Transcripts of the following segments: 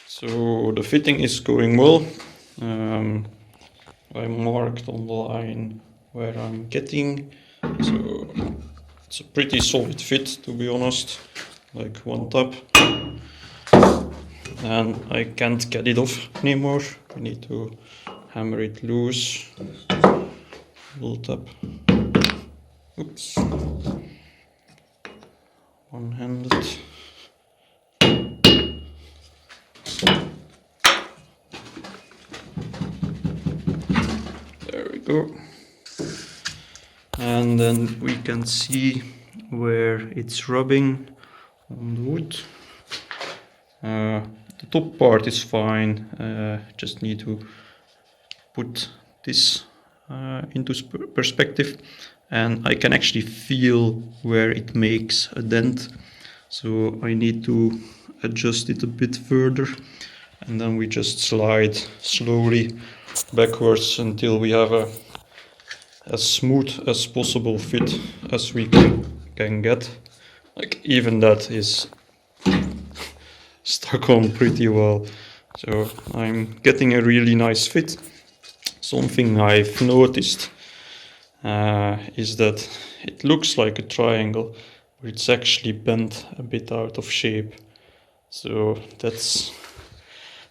So the fitting is going well. I marked on the line where I'm getting, so it's a pretty solid fit, to be honest, like one tap, and I can't get it off anymore. I need to hammer it loose. Little tap. Oops. One-handed. There we go. And then we can see where it's rubbing on the wood. The top part is fine. Just need to put this into perspective, and I can actually feel where it makes a dent. So I need to adjust it a bit further, and then we just slide slowly backwards until we have a as smooth as possible fit as we can get. Like, even that is stuck on pretty well. So I'm getting a really nice fit. Something I've noticed is that it looks like a triangle, but it's actually bent a bit out of shape. So that's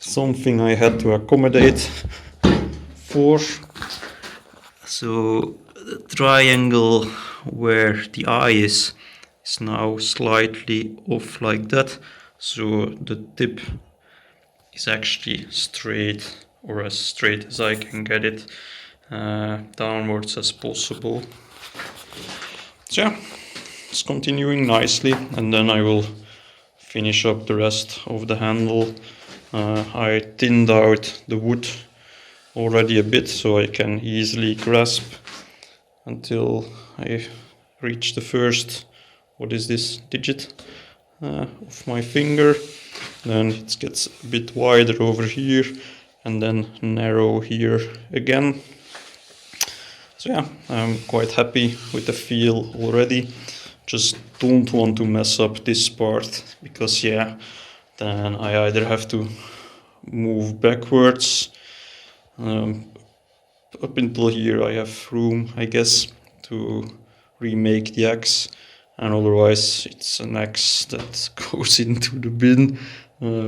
something I had to accommodate for. So the triangle where the eye is now slightly off like that. So the tip is actually straight, or as straight as I can get it, downwards as possible. So yeah, it's continuing nicely, and then I will finish up the rest of the handle. I thinned out the wood already a bit, so I can easily grasp until I reach the first, what is this, digit of my finger. Then it gets a bit wider over here, and then narrow here again. So yeah, I'm quite happy with the feel already. Just don't want to mess up this part, because yeah, then I either have to move backwards. Up until here I have room, I guess, to remake the axe, and otherwise it's an axe that goes into the bin,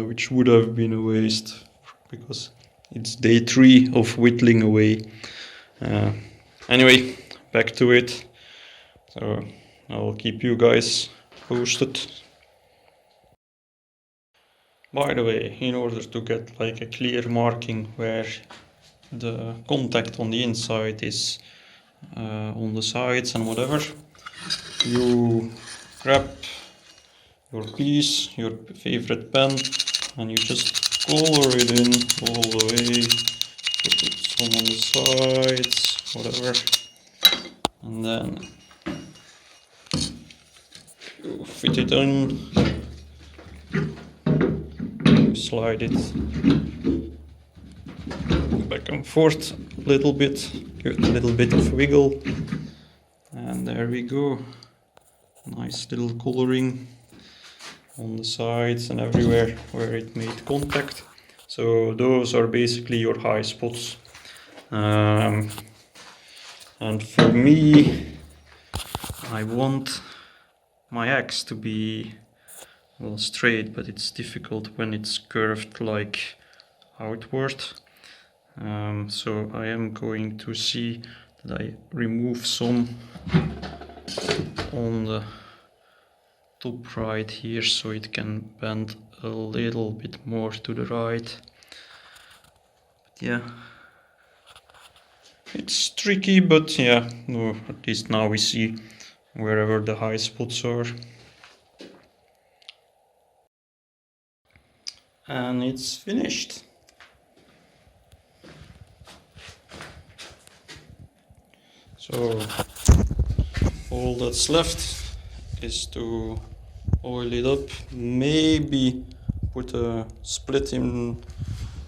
which would have been a waste, because it's day 3 of whittling away. Anyway, back to it. So I'll keep you guys posted. By the way, in order to get like a clear marking where the contact on the inside is on the sides and whatever, you grab your piece, your favorite pen, and you just color it in all the way. Put some on the sides, whatever, and then you fit it in, you slide it back and forth a little bit, give it a little bit of wiggle, and there we go. Nice little coloring on the sides and everywhere where it made contact. So those are basically your high spots. And for me, I want my axe to be, well, straight, but it's difficult when it's curved like outward. So I am going to see that I remove some on the top right here, so it can bend a little bit more to the right. But yeah, it's tricky, but yeah, no, at least now we see wherever the high spots are. And it's finished. So all that's left is to oil it up, maybe put a split in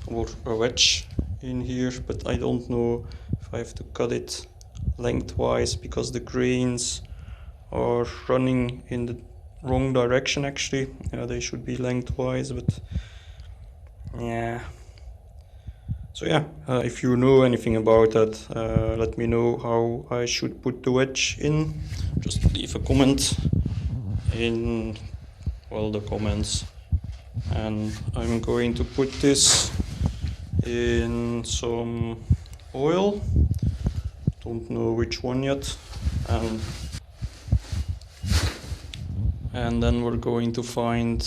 or a wedge in here, but I don't know if I have to cut it lengthwise, because the grains are running in the wrong direction actually. Yeah, they should be lengthwise, but Yeah. So yeah, if you know anything about that, let me know how I should put the wedge in. Just leave a comment in, well, the comments. And I'm going to put this in some oil. Don't know which one yet. And then we're going to find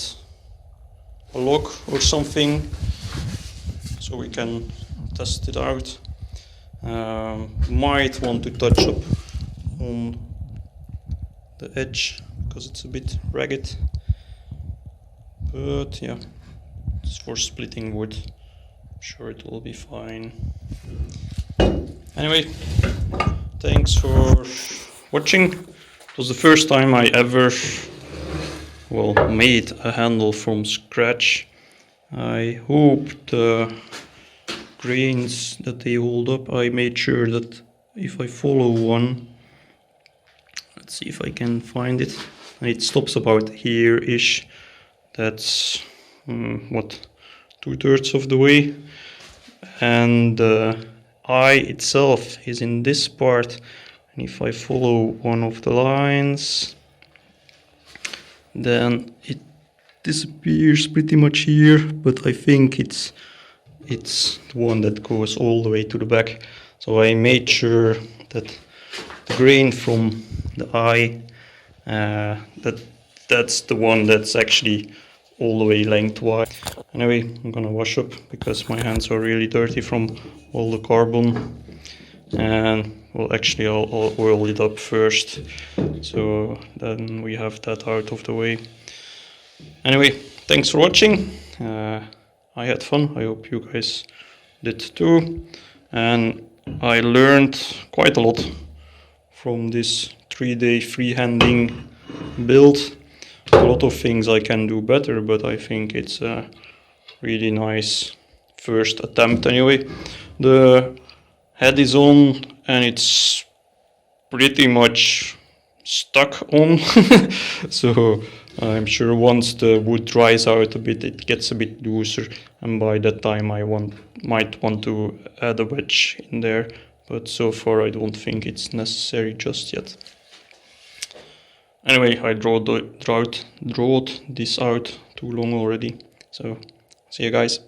a log or something so we can test it out. Might want to touch up on the edge because it's a bit ragged, but yeah, it's for splitting wood. I'm sure it will be fine. Anyway, thanks for watching. It was the first time I ever, well, made a handle from scratch. I hope the grains that they hold up, I made sure that if I follow one, let's see if I can find it, and it stops about here-ish. That's what, 2/3 of the way, and the eye itself is in this part, and if I follow one of the lines, then it disappears pretty much here, but I think it's the one that goes all the way to the back. So I made sure that the grain from the eye, that's the one that's actually all the way lengthwise. Anyway, I'm gonna wash up because my hands are really dirty from all the carbon, and well, actually I'll oil it up first, so then we have that out of the way. Anyway, thanks for watching. I had fun. I hope you guys did too. And I learned quite a lot from this 3-day freehanding build. A lot of things I can do better, but I think it's a really nice first attempt anyway. The head is on and it's pretty much stuck on. So I'm sure once the wood dries out a bit, it gets a bit looser, and by that time I might want to add a wedge in there, but so far I don't think it's necessary just yet. Anyway, I drawed this out too long already, so see you guys.